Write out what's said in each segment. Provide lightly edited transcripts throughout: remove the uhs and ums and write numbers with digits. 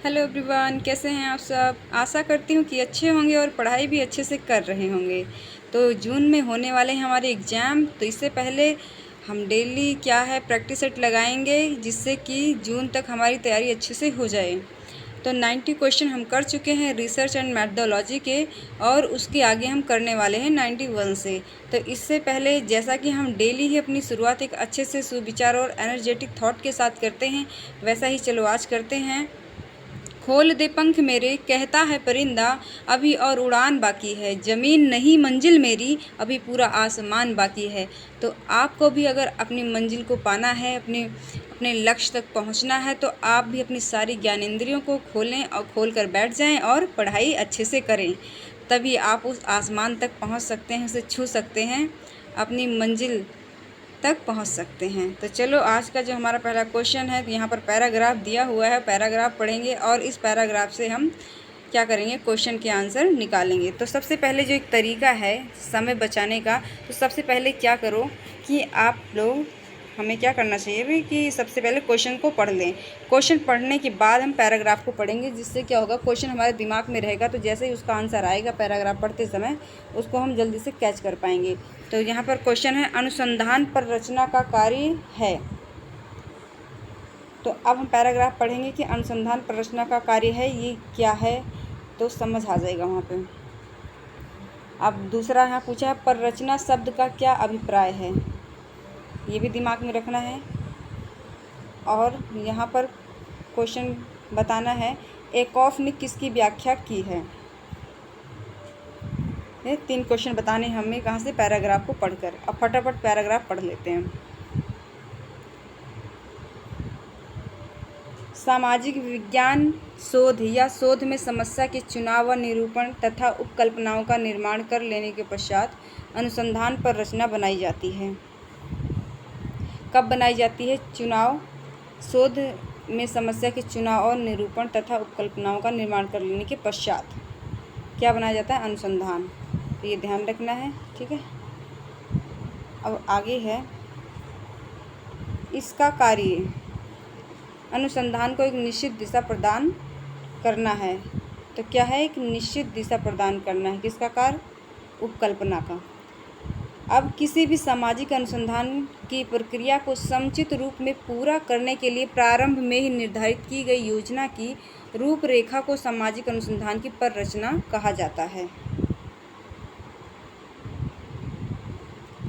Hello everyone, कैसे हैं आप सब। आशा करती हूँ कि अच्छे होंगे और पढ़ाई भी अच्छे से कर रहे होंगे। तो जून में होने वाले हैं हमारे एग्ज़ाम, तो इससे पहले हम डेली क्या है प्रैक्टिस सेट लगाएंगे, जिससे कि जून तक हमारी तैयारी अच्छे से हो जाए। तो 90 क्वेश्चन हम कर चुके हैं रिसर्च एंड मैथडोलॉजी के, और उसके आगे हम करने वाले हैं 91 से। तो इससे पहले जैसा कि हम डेली ही अपनी शुरुआत एक अच्छे से सुविचार और एनर्जेटिक थॉट के साथ करते हैं, वैसा ही चलो आज करते हैं। खोल दे पंख मेरे, कहता है परिंदा, अभी और उड़ान बाकी है। ज़मीन नहीं मंजिल मेरी, अभी पूरा आसमान बाकी है। तो आपको भी अगर अपनी मंजिल को पाना है, अपने अपने लक्ष्य तक पहुंचना है, तो आप भी अपनी सारी ज्ञानेंद्रियों को खोलें और खोल कर बैठ जाएं और पढ़ाई अच्छे से करें। तभी आप उस आसमान तक पहुंच सकते हैं, उसे छू सकते हैं, अपनी मंजिल तक पहुंच सकते हैं। तो चलो आज का जो हमारा पहला क्वेश्चन है, तो यहाँ पर पैराग्राफ दिया हुआ है, पैराग्राफ पढ़ेंगे और इस पैराग्राफ से हम क्या करेंगे, क्वेश्चन के आंसर निकालेंगे। तो सबसे पहले जो एक तरीका है समय बचाने का, तो सबसे पहले क्या करो कि आप लोग, हमें क्या करना चाहिए भी कि सबसे पहले क्वेश्चन को पढ़ लें। क्वेश्चन पढ़ने के बाद हम पैराग्राफ को पढ़ेंगे, जिससे क्या होगा, क्वेश्चन हमारे दिमाग में रहेगा, तो जैसे ही उसका आंसर आएगा पैराग्राफ पढ़ते समय, उसको हम जल्दी से कैच कर पाएंगे। तो यहाँ पर क्वेश्चन है, अनुसंधान पर रचना का कार्य है। तो अब हम पैराग्राफ पढ़ेंगे कि अनुसंधान पर रचना का कार्य है, ये क्या है, तो समझ आ जाएगा वहाँ पे। अब दूसरा यहाँ पूछा है, पर रचना शब्द का क्या अभिप्राय है, ये भी दिमाग में रखना है। और यहाँ पर क्वेश्चन बताना है, एकॉफ ने किसकी व्याख्या की है। ये 3 क्वेश्चन बताने हमें कहाँ से, पैराग्राफ को पढ़कर। अब फटाफट पैराग्राफ पढ़ लेते हैं। सामाजिक विज्ञान शोध या शोध में समस्या के चुनाव व निरूपण तथा उपकल्पनाओं का निर्माण कर लेने के पश्चात अनुसंधान पर रचना बनाई जाती है। कब बनाई जाती है? चुनाव, शोध में समस्या के चुनाव और निरूपण तथा उपकल्पनाओं का निर्माण कर लेने के पश्चात क्या बनाया जाता है? अनुसंधान। तो ये ध्यान रखना है, ठीक है। अब आगे है, इसका कार्य, अनुसंधान को एक निश्चित दिशा प्रदान करना है। तो क्या है? एक निश्चित दिशा प्रदान करना है। किसका कार्य? उपकल्पना का। अब किसी भी सामाजिक अनुसंधान की प्रक्रिया को समुचित रूप में पूरा करने के लिए प्रारंभ में ही निर्धारित की गई योजना की रूपरेखा को सामाजिक अनुसंधान की पररचना कहा जाता है।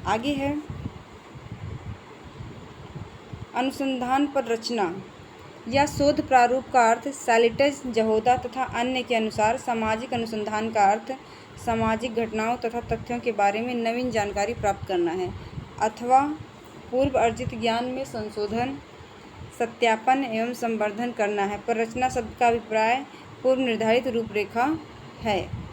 आगे है, अनुसंधान पर रचना या शोध प्रारूप का अर्थ सैलिटज, जहोदा तथा अन्य के अनुसार सामाजिक अनुसंधान का अर्थ सामाजिक घटनाओं तथा तथ्यों के बारे में नवीन जानकारी प्राप्त करना है, अथवा पूर्व अर्जित ज्ञान में संशोधन, सत्यापन एवं संवर्धन करना है। पर रचना शब्द का अभिप्राय पूर्व निर्धारित रूपरेखा है।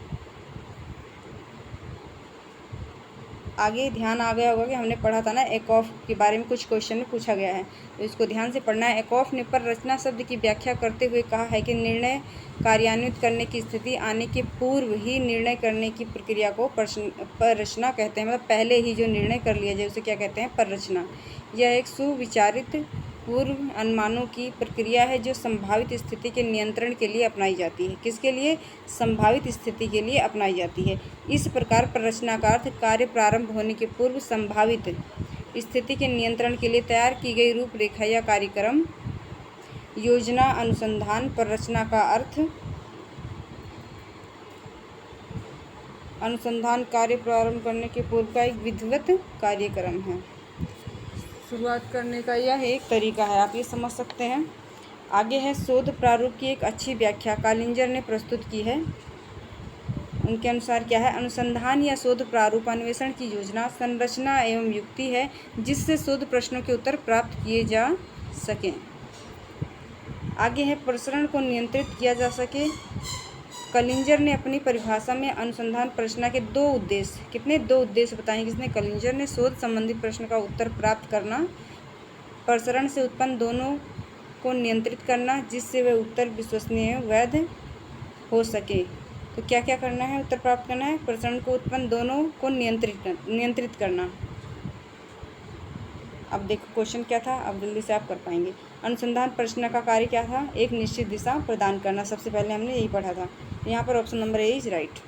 आगे ध्यान आ गया होगा कि हमने पढ़ा था ना, एकॉफ के बारे में कुछ क्वेश्चन में पूछा गया है, तो इसको ध्यान से पढ़ना है। एकॉफ ने पर रचना शब्द की व्याख्या करते हुए कहा है कि निर्णय कार्यान्वित करने की स्थिति आने के पूर्व ही निर्णय करने की प्रक्रिया को पररचना कहते हैं। मतलब पहले ही जो निर्णय कर लिया जाए उसे क्या कहते हैं? पररचना। यह एक सुविचारित पूर्व अनुमानों की प्रक्रिया है जो संभावित स्थिति के नियंत्रण के लिए अपनाई जाती है। किसके लिए? संभावित स्थिति के लिए अपनाई जाती है। इस प्रकार पररचना का अर्थ कार्य प्रारंभ होने के पूर्व संभावित स्थिति के नियंत्रण के लिए तैयार की गई रूपरेखा या कार्यक्रम योजना। अनुसंधान पररचना का अर्थ अनुसंधान कार्य प्रारंभ करने के पूर्व का एक विधिवत कार्यक्रम है। शुरुआत करने का यह एक तरीका है, आप ये समझ सकते हैं। आगे है, शोध प्रारूप की एक अच्छी व्याख्या कालिंजर ने प्रस्तुत की है। उनके अनुसार क्या है? अनुसंधान या शोध प्रारूप अन्वेषण की योजना, संरचना एवं युक्ति है जिससे शोध प्रश्नों के उत्तर प्राप्त किए जा सकें। आगे है, प्रसरण को नियंत्रित किया जा सके। कलिंजर ने अपनी परिभाषा में अनुसंधान प्रश्न के 2 उद्देश्य, कितने? 2 उद्देश्य बताएं किसने? कलिंजर ने। शोध संबंधी प्रश्न का उत्तर प्राप्त करना, प्रसरण से उत्पन्न दोनों को नियंत्रित करना जिससे वह उत्तर विश्वसनीय वैध हो सके। तो क्या क्या करना है? उत्तर प्राप्त करना है, प्रसरण को उत्पन्न दोनों को नियंत्रित करना। अब देखो क्वेश्चन क्या था, अब जल्दी से आप कर पाएंगे। अनुसंधान प्रश्न का कार्य क्या था? एक निश्चित दिशा प्रदान करना। सबसे पहले हमने यही पढ़ा था। यहाँ पर option number A is right.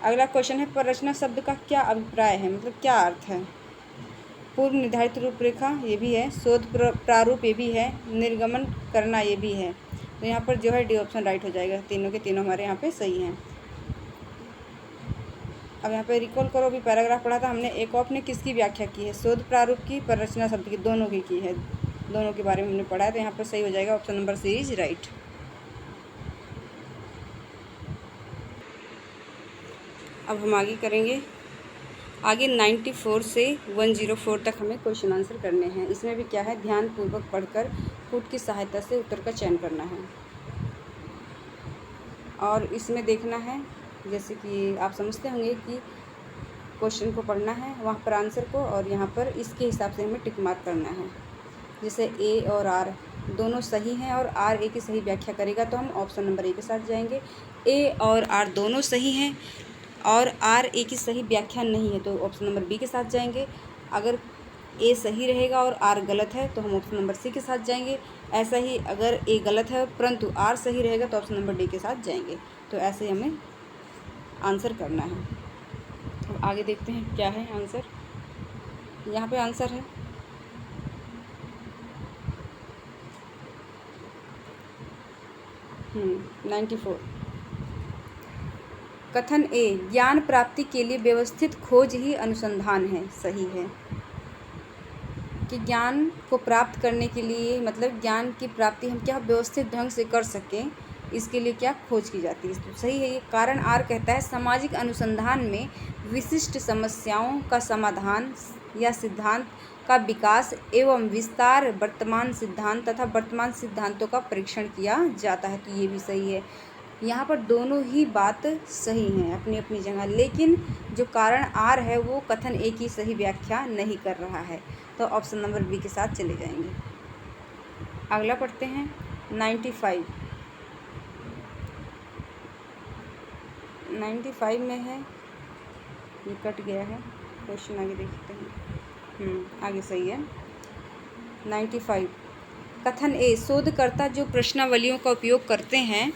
अगला क्वेश्चन है, पररचना शब्द का क्या अभिप्राय है, मतलब क्या अर्थ है? पूर्व निर्धारित रूपरेखा, ये भी है। शोध प्रारूप, ये भी है। निर्गमन करना, ये भी है। तो यहाँ पर जो है डी ऑप्शन राइट हो जाएगा। तीनों के तीनों हमारे यहाँ पे सही हैं। अब यहाँ पे रिकॉल करो, अभी पैराग्राफ पढ़ा था हमने। एक ऑफ ने किसकी व्याख्या की है? शोध प्रारूप की, पररचना शब्द की, दोनों की है। दोनों के बारे में हमने पढ़ा है। तो यहाँ पर सही हो जाएगा option number C is right. अब हम आगे करेंगे। आगे 94 से 104 तक हमें क्वेश्चन आंसर करने हैं। इसमें भी क्या है, ध्यानपूर्वक पढ़कर फुट की सहायता से उत्तर का चयन करना है। और इसमें देखना है, जैसे कि आप समझते होंगे कि क्वेश्चन को पढ़ना है, वहाँ पर आंसर को, और यहाँ पर इसके हिसाब से हमें टिक मार्क करना है। जैसे ए और आर दोनों सही हैं और आर ए की सही व्याख्या करेगा तो हम ऑप्शन नंबर ए के साथ जाएंगे। ए और आर दोनों सही हैं और आर ए की सही व्याख्या नहीं है तो ऑप्शन नंबर बी के साथ जाएंगे। अगर ए सही रहेगा और आर गलत है तो हम ऑप्शन नंबर सी के साथ जाएंगे। ऐसा ही अगर ए गलत है परंतु आर सही रहेगा तो ऑप्शन नंबर डी के साथ जाएंगे। तो ऐसे हमें आंसर करना है। अब आगे देखते हैं क्या है आंसर। यहाँ पे आंसर है 94। कथन ए, ज्ञान प्राप्ति के लिए व्यवस्थित खोज ही अनुसंधान है। सही है कि ज्ञान को प्राप्त करने के लिए, मतलब ज्ञान की प्राप्ति हम क्या व्यवस्थित ढंग से कर सकें, इसके लिए क्या खोज की जाती है। तो सही है ये। कारण आर कहता है, सामाजिक अनुसंधान में विशिष्ट समस्याओं का समाधान या सिद्धांत का विकास एवं विस्तार, वर्तमान सिद्धांत तथा वर्तमान सिद्धांतों का परीक्षण किया जाता है। तो ये भी सही है। यहाँ पर दोनों ही बात सही हैं अपनी अपनी जगह, लेकिन जो कारण आर है वो कथन ए की सही व्याख्या नहीं कर रहा है। तो ऑप्शन नंबर बी के साथ चले जाएंगे। अगला पढ़ते हैं 95। 95 में है, ये कट गया है क्वेश्चन, आगे देखते हैं। आगे सही है। 95 कथन ए, शोधकर्ता जो प्रश्नावलियों का उपयोग करते हैं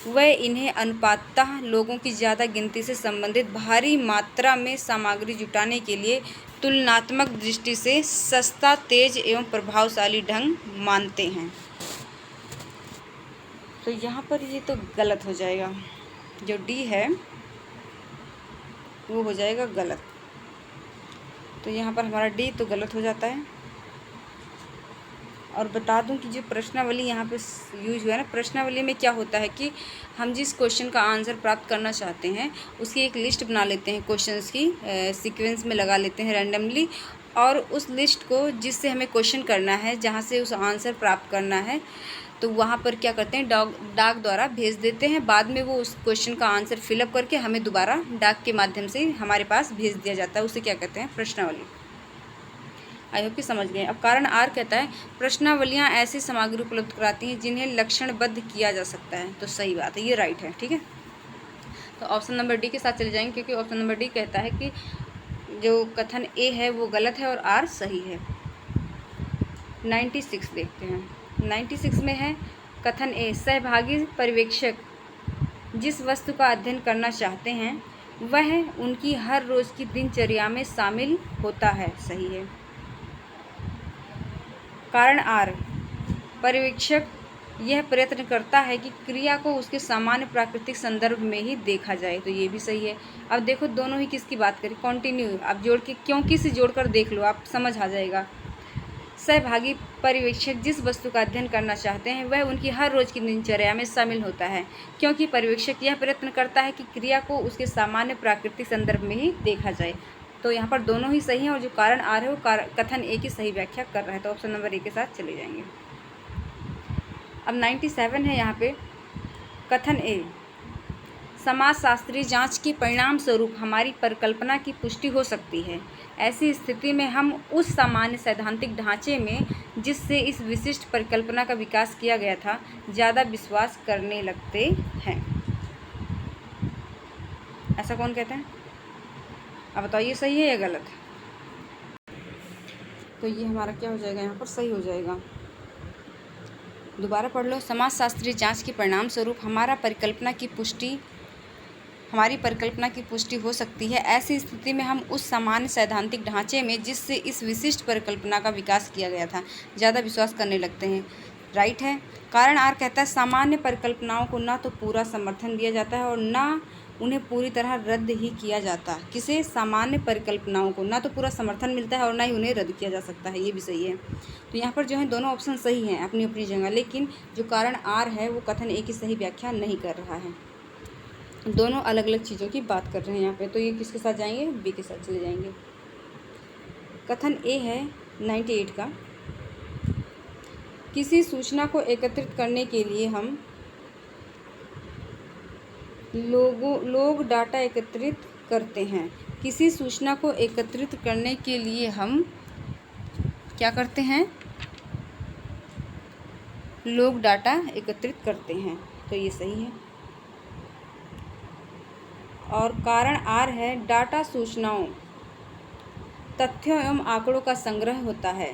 वह इन्हें अनुपाततः लोगों की ज़्यादा गिनती से संबंधित भारी मात्रा में सामग्री जुटाने के लिए तुलनात्मक दृष्टि से सस्ता, तेज एवं प्रभावशाली ढंग मानते हैं। तो यहाँ पर ये तो गलत हो जाएगा, जो डी है वो हो जाएगा गलत। तो यहाँ पर हमारा डी तो गलत हो जाता है। और बता दूं कि जो प्रश्नावली यहाँ पे यूज हुआ है ना, प्रश्नावली में क्या होता है कि हम जिस क्वेश्चन का आंसर प्राप्त करना चाहते हैं उसकी एक लिस्ट बना लेते हैं, क्वेश्चंस की सीक्वेंस में लगा लेते हैं रैंडमली, और उस लिस्ट को जिससे हमें क्वेश्चन करना है, जहाँ से उस आंसर प्राप्त करना है, तो वहाँ पर क्या करते हैं, डाक द्वारा भेज देते हैं। बाद में वो उस क्वेश्चन का आंसर फिलअप करके हमें दोबारा डाक के माध्यम से हमारे पास भेज दिया जाता है। उसे क्या कहते हैं, प्रश्नावली। आई होप कि समझ गए। अब कारण आर कहता है, प्रश्नावलियाँ ऐसी सामग्री उपलब्ध कराती हैं जिन्हें लक्षणबद्ध किया जा सकता है। तो सही बात है, ये राइट है। ठीक है, तो ऑप्शन नंबर डी के साथ चले जाएंगे, क्योंकि ऑप्शन नंबर डी कहता है कि जो कथन ए है वो गलत है और आर सही है। 96 देखते हैं। 96 में है कथन ए, सहभागी पर्यवेक्षक जिस वस्तु का अध्ययन करना चाहते हैं वह उनकी हर रोज़ की दिनचर्या में शामिल होता है। सही है। कारण आर, पर्यवेक्षक यह प्रयत्न करता है कि क्रिया को उसके सामान्य प्राकृतिक संदर्भ में ही देखा जाए। तो ये भी सही है। अब देखो दोनों ही किसकी बात करें, कॉन्टिन्यू। आप जोड़ के, क्योंकि से जोड़कर देख लो, आप समझ आ जाएगा। सहभागी पर्यवेक्षक जिस वस्तु का अध्ययन करना चाहते हैं वह उनकी हर रोज़ की दिनचर्या में शामिल होता है, क्योंकि पर्यवेक्षक यह प्रयत्न करता है कि क्रिया को उसके सामान्य प्राकृतिक संदर्भ में ही देखा जाए। तो यहाँ पर दोनों ही सही हैं और जो कारण आ रहे हो कथन ए की सही व्याख्या कर रहा है। तो ऑप्शन नंबर ए के साथ चले जाएंगे। अब 97 है यहाँ पे, कथन ए, समाजशास्त्रीय जांच के परिणाम स्वरूप हमारी परिकल्पना की पुष्टि हो सकती है। ऐसी स्थिति में हम उस सामान्य सैद्धांतिक ढांचे में जिससे इस विशिष्ट परिकल्पना का विकास किया गया था ज़्यादा विश्वास करने लगते हैं। ऐसा कौन कहता है? अब बताइए सही है या गलत? तो ये हमारा क्या हो जाएगा, यहाँ पर सही हो जाएगा। दोबारा पढ़ लो। समाजशास्त्रीय जांच के परिणाम स्वरूप हमारी परिकल्पना की पुष्टि हो सकती है। ऐसी स्थिति में हम उस सामान्य सैद्धांतिक ढांचे में जिससे इस विशिष्ट परिकल्पना का विकास किया गया था ज़्यादा विश्वास करने लगते हैं। राइट है। कारण आर कहता है सामान्य परिकल्पनाओं को ना तो पूरा समर्थन दिया जाता है और ना उन्हें पूरी तरह रद्द ही किया जाता। किसे? सामान्य परिकल्पनाओं को ना तो पूरा समर्थन मिलता है और ना ही उन्हें रद्द किया जा सकता है। ये भी सही है। तो यहाँ पर जो है दोनों ऑप्शन सही हैं अपनी अपनी जगह, लेकिन जो कारण आर है वो कथन ए की सही व्याख्या नहीं कर रहा है। दोनों अलग अलग चीज़ों की बात कर रहे हैं यहाँ पे। तो ये किसके साथ जाएंगे? बी के साथ चले जाएंगे। कथन ए है 98 का, किसी सूचना को एकत्रित करने के लिए हम लोग डाटा एकत्रित करते हैं। किसी सूचना को एकत्रित करने के लिए हम क्या करते हैं? लोग डाटा एकत्रित करते हैं। तो ये सही है। और कारण आर है डाटा सूचनाओं, तथ्यों एवं आंकड़ों का संग्रह होता है।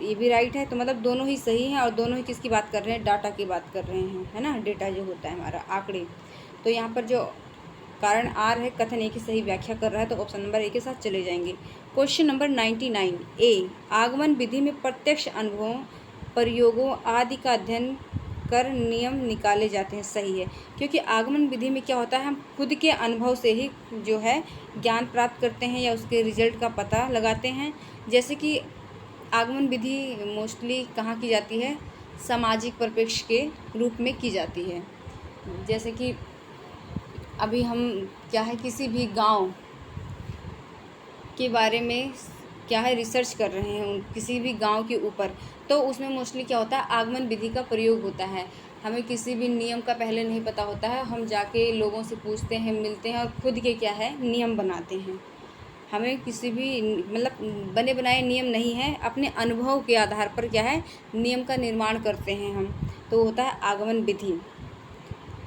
ये भी राइट है। तो मतलब दोनों ही सही हैं और दोनों ही किसकी बात कर रहे हैं? डाटा की बात कर रहे हैं, है ना। डेटा जो होता है हमारा, आंकड़े। तो यहाँ पर जो कारण आर है कथन ए की सही व्याख्या कर रहा है, तो ऑप्शन नंबर ए के साथ चले जाएंगे। क्वेश्चन नंबर 99 ए, आगमन विधि में प्रत्यक्ष अनुभवों, प्रयोगों आदि का अध्ययन कर नियम निकाले जाते हैं। सही है, क्योंकि आगमन विधि में क्या होता है, हम खुद के अनुभव से ही जो है ज्ञान प्राप्त करते हैं या उसके रिजल्ट का पता लगाते हैं। जैसे कि आगमन विधि मोस्टली कहाँ की जाती है? सामाजिक परिप्रेक्ष्य के रूप में की जाती है। जैसे कि अभी हम क्या है किसी भी गांव के बारे में क्या है रिसर्च कर रहे हैं, किसी भी गांव के ऊपर, तो उसमें मोस्टली क्या होता है? आगमन विधि का प्रयोग होता है। हमें किसी भी नियम का पहले नहीं पता होता है, हम जाके लोगों से पूछते हैं, मिलते हैं और खुद के क्या है नियम बनाते हैं। हमें किसी भी मतलब बने बनाए नियम नहीं है, अपने अनुभव के आधार पर क्या है नियम का निर्माण करते हैं हम। तो होता है आगमन विधि।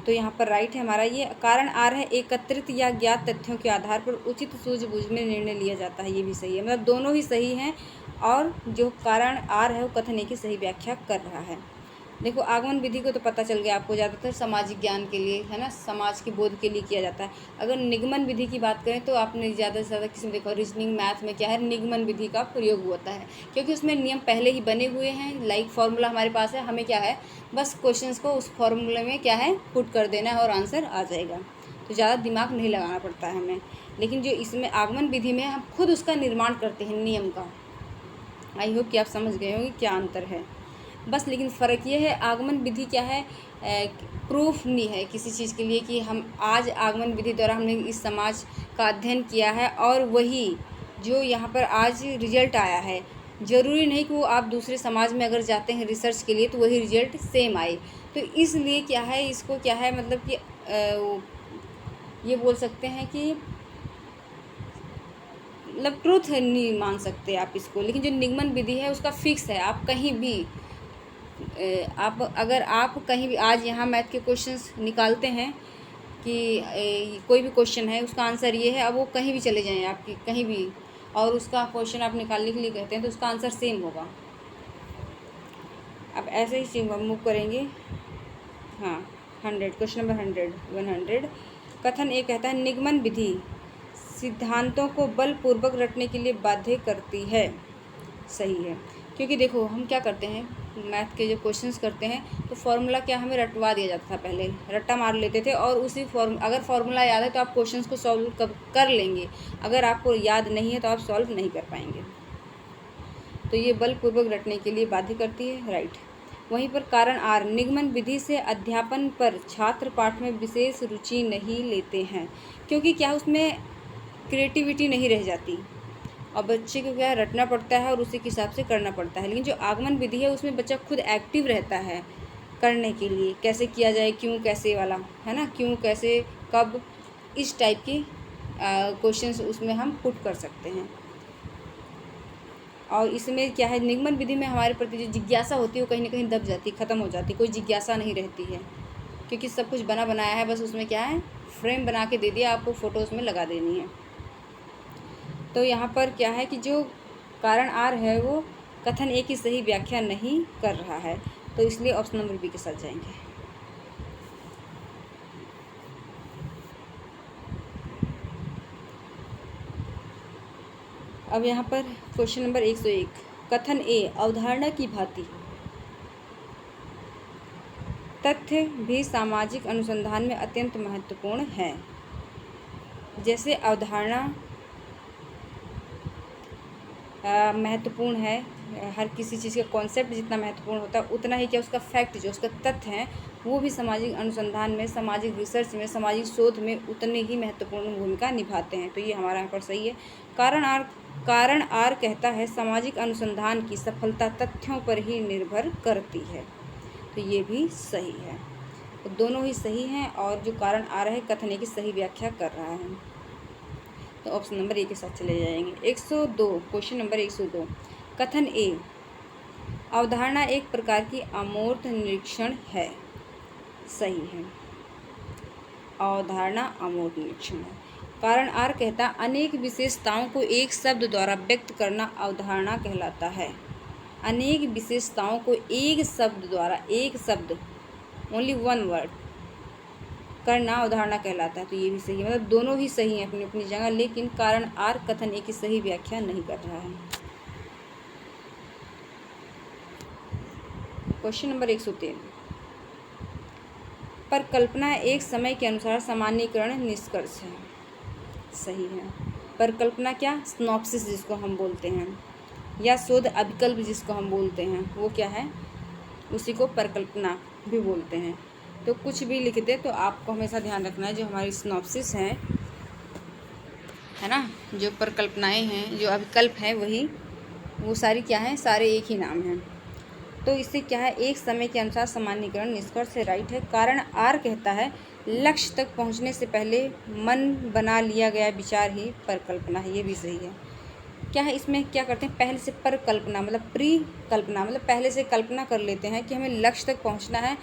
तो यहाँ पर राइट है हमारा ये। कारण आर है एकत्रित या ज्ञात तथ्यों के आधार पर उचित सूझबूझ में निर्णय लिया जाता है। ये भी सही है, मतलब दोनों ही सही हैं। और जो कारण आर है वो कथन ए की सही व्याख्या कर रहा है। देखो आगमन विधि को तो पता चल गया आपको, ज़्यादातर सामाजिक ज्ञान के लिए, है ना, समाज के बोध के लिए किया जाता है। अगर निगमन विधि की बात करें तो आपने ज़्यादा से ज़्यादा किसमें देखो, रीजनिंग मैथ में क्या है निगमन विधि का प्रयोग होता है, क्योंकि उसमें नियम पहले ही बने हुए हैं। लाइक फार्मूला हमारे पास है, हमें क्या है बस क्वेश्चंस को उस फार्मूले में क्या है पुट कर देना है और आंसर आ जाएगा। तो ज़्यादा दिमाग नहीं लगाना पड़ता है हमें। लेकिन जो इसमें आगमन विधि में हम खुद उसका निर्माण करते हैं नियम का। आई होप कि आप समझ गए होंगे क्या अंतर है बस। लेकिन फ़र्क ये है आगमन विधि क्या है, प्रूफ नहीं है किसी चीज़ के लिए कि हम आज आगमन विधि द्वारा हमने इस समाज का अध्ययन किया है और वही जो यहाँ पर आज रिजल्ट आया है, ज़रूरी नहीं कि वो आप दूसरे समाज में अगर जाते हैं रिसर्च के लिए तो वही रिजल्ट सेम आए। तो इसलिए क्या है इसको क्या है मतलब कि ये बोल सकते हैं कि मतलब ट्रूथ नहीं मान सकते आप इसको। लेकिन जो निगमन विधि है उसका फिक्स है, आप कहीं भी अगर आप कहीं भी आज यहाँ मैथ के क्वेश्चंस निकालते हैं कि कोई भी क्वेश्चन है उसका आंसर ये है, अब वो कहीं भी चले जाएं आपकी कहीं भी और उसका क्वेश्चन आप निकालने के लिए कहते हैं तो उसका आंसर सेम होगा। अब ऐसे ही मूव करेंगे। हाँ 100, क्वेश्चन नंबर 100 कथन ए कहता है निगमन विधि सिद्धांतों को बलपूर्वक रटने के लिए बाध्य करती है। सही है, क्योंकि देखो हम क्या करते हैं मैथ के जो क्वेश्चंस करते हैं तो फार्मूला क्या हमें रटवा दिया जाता था, पहले रट्टा मार लेते थे और उसी अगर फार्मूला याद है तो आप क्वेश्चंस को सॉल्व कर लेंगे, अगर आपको याद नहीं है तो आप सॉल्व नहीं कर पाएंगे। तो ये बलपूर्वक रटने के लिए बाध्य करती है, राइट। वहीं पर कारण आर निगमन विधि से अध्यापन पर छात्र पाठ में विशेष रुचि नहीं लेते हैं, क्योंकि क्या उसमें क्रिएटिविटी नहीं रह जाती और बच्चे को क्या रटना पड़ता है और उसी के हिसाब से करना पड़ता है। लेकिन जो आगमन विधि है उसमें बच्चा खुद एक्टिव रहता है करने के लिए, कैसे किया जाए, क्यों कैसे वाला, है ना, क्यों कैसे कब, इस टाइप की क्वेश्चंस उसमें हम पुट कर सकते हैं। और इसमें क्या है निगमन विधि में हमारे प्रति जो जिज्ञासा होती है वो कहीं ना कहीं दब जाती, ख़त्म हो जाती, कोई जिज्ञासा नहीं रहती है, क्योंकि सब कुछ बना बनाया है, बस उसमें क्या है फ्रेम बना के दे दिया, आपको फ़ोटो उसमें लगा देनी है। तो यहाँ पर क्या है कि जो कारण आर है वो कथन ए की सही व्याख्या नहीं कर रहा है। तो इसलिए ऑप्शन नंबर बी के साथ जाएंगे। अब यहाँ पर क्वेश्चन नंबर 101, कथन ए अवधारणा की भांति तथ्य भी सामाजिक अनुसंधान में अत्यंत महत्वपूर्ण है। जैसे अवधारणा महत्वपूर्ण है, हर किसी चीज़ का कॉन्सेप्ट जितना महत्वपूर्ण होता है उतना ही क्या उसका फैक्ट जो उसका तथ्य है वो भी सामाजिक अनुसंधान में, सामाजिक रिसर्च में, सामाजिक शोध में उतने ही महत्वपूर्ण भूमिका निभाते हैं। तो ये हमारा यहाँ पर सही है। कारण आर कहता है सामाजिक अनुसंधान की सफलता तथ्यों पर ही निर्भर करती है। तो ये भी सही है। तो दोनों ही सही हैं और जो कारण आ रहा है कथन की सही व्याख्या कर रहा है। तो ऑप्शन नंबर ए के साथ चले जाएंगे। 102, क्वेश्चन नंबर 102, कथन ए अवधारणा एक प्रकार की अमूर्त निरीक्षण है। सही है, अवधारणा अमूर्त निरीक्षण है। कारण आर कहता अनेक विशेषताओं को एक शब्द द्वारा व्यक्त करना अवधारणा कहलाता है। अनेक विशेषताओं को एक शब्द द्वारा, एक शब्द, ओनली वन वर्ड करना अवधारणा कहलाता है। तो ये भी सही है, मतलब दोनों ही सही हैं अपनी अपनी जगह, लेकिन कारण आर कथन ए की सही व्याख्या नहीं कर रहा है। क्वेश्चन नंबर 103, पर कल्पना एक समय के अनुसार सामान्यीकरण निष्कर्ष है। सही है। परिकल्पना क्या, सिनॉप्सिस जिसको हम बोलते हैं, या शोध अभिकल्प जिसको हम बोलते हैं, वो क्या है, उसी को परिकल्पना भी बोलते हैं। तो कुछ भी लिख दे तो आपको हमेशा ध्यान रखना है जो हमारी सिनॉप्सिस है ना, जो परिकल्पनाएं हैं, जो अभिकल्प है, वही वो सारी क्या है, सारे एक ही नाम हैं। तो इससे क्या है, एक समय के अनुसार सामान्यीकरण निष्कर्ष से राइट है। कारण आर कहता है लक्ष्य तक पहुंचने से पहले मन बना लिया गया विचार ही परिकल्पना है। ये भी सही है। क्या है, इसमें क्या करते हैं, पहले से परिकल्पना मतलब प्री कल्पना, मतलब पहले से कल्पना कर लेते हैं कि हमें लक्ष्य तक पहुंचना है,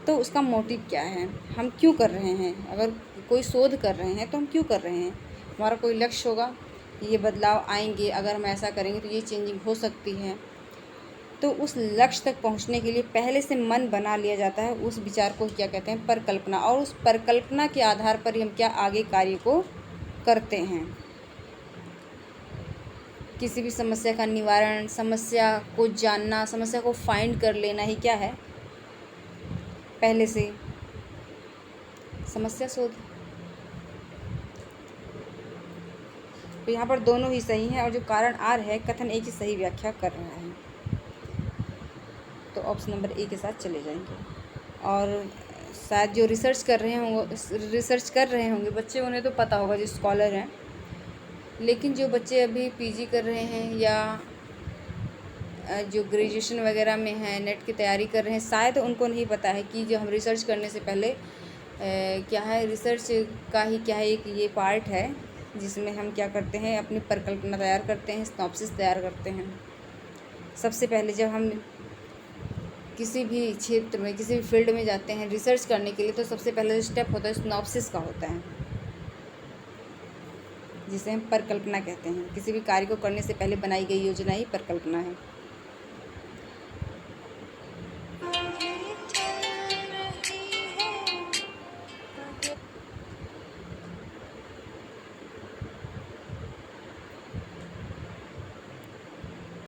तो उसका मोटिव क्या है, हम क्यों कर रहे हैं। अगर कोई शोध कर रहे हैं तो हम क्यों कर रहे हैं, हमारा कोई लक्ष्य होगा, ये बदलाव आएंगे, अगर हम ऐसा करेंगे तो ये चेंजिंग हो सकती है। तो उस लक्ष्य तक पहुंचने के लिए पहले से मन बना लिया जाता है, उस विचार को क्या कहते हैं, परिकल्पना। और उस परिकल्पना के आधार पर ही हम क्या आगे कार्य को करते हैं। किसी भी समस्या का निवारण, समस्या को जानना, समस्या को फाइंड कर लेना ही क्या है, पहले से समस्या शोध। तो यहाँ पर दोनों ही सही हैं और जो कारण आर है कथन ए की सही व्याख्या कर रहा है। तो ऑप्शन नंबर ए के साथ चले जाएंगे। और शायद जो रिसर्च कर रहे होंगे बच्चे, उन्हें तो पता होगा जो स्कॉलर हैं, लेकिन जो बच्चे अभी पीजी कर रहे हैं या जो ग्रेजुएशन वगैरह में हैं, नेट की तैयारी कर रहे हैं, शायद उनको नहीं पता है कि जो हम रिसर्च करने से पहले क्या है, रिसर्च का ही क्या है, एक ये पार्ट है जिसमें हम क्या करते हैं, अपनी परिकल्पना तैयार करते हैं, सिनॉप्सिस तैयार करते हैं। सबसे पहले जब हम किसी भी क्षेत्र में, किसी भी फील्ड में जाते हैं रिसर्च करने के लिए, तो सबसे पहले जो स्टेप होता है सिनॉप्सिस का होता है, जिसे हम परिकल्पना कहते हैं। किसी भी कार्य को करने से पहले बनाई गई योजना ही परिकल्पना है।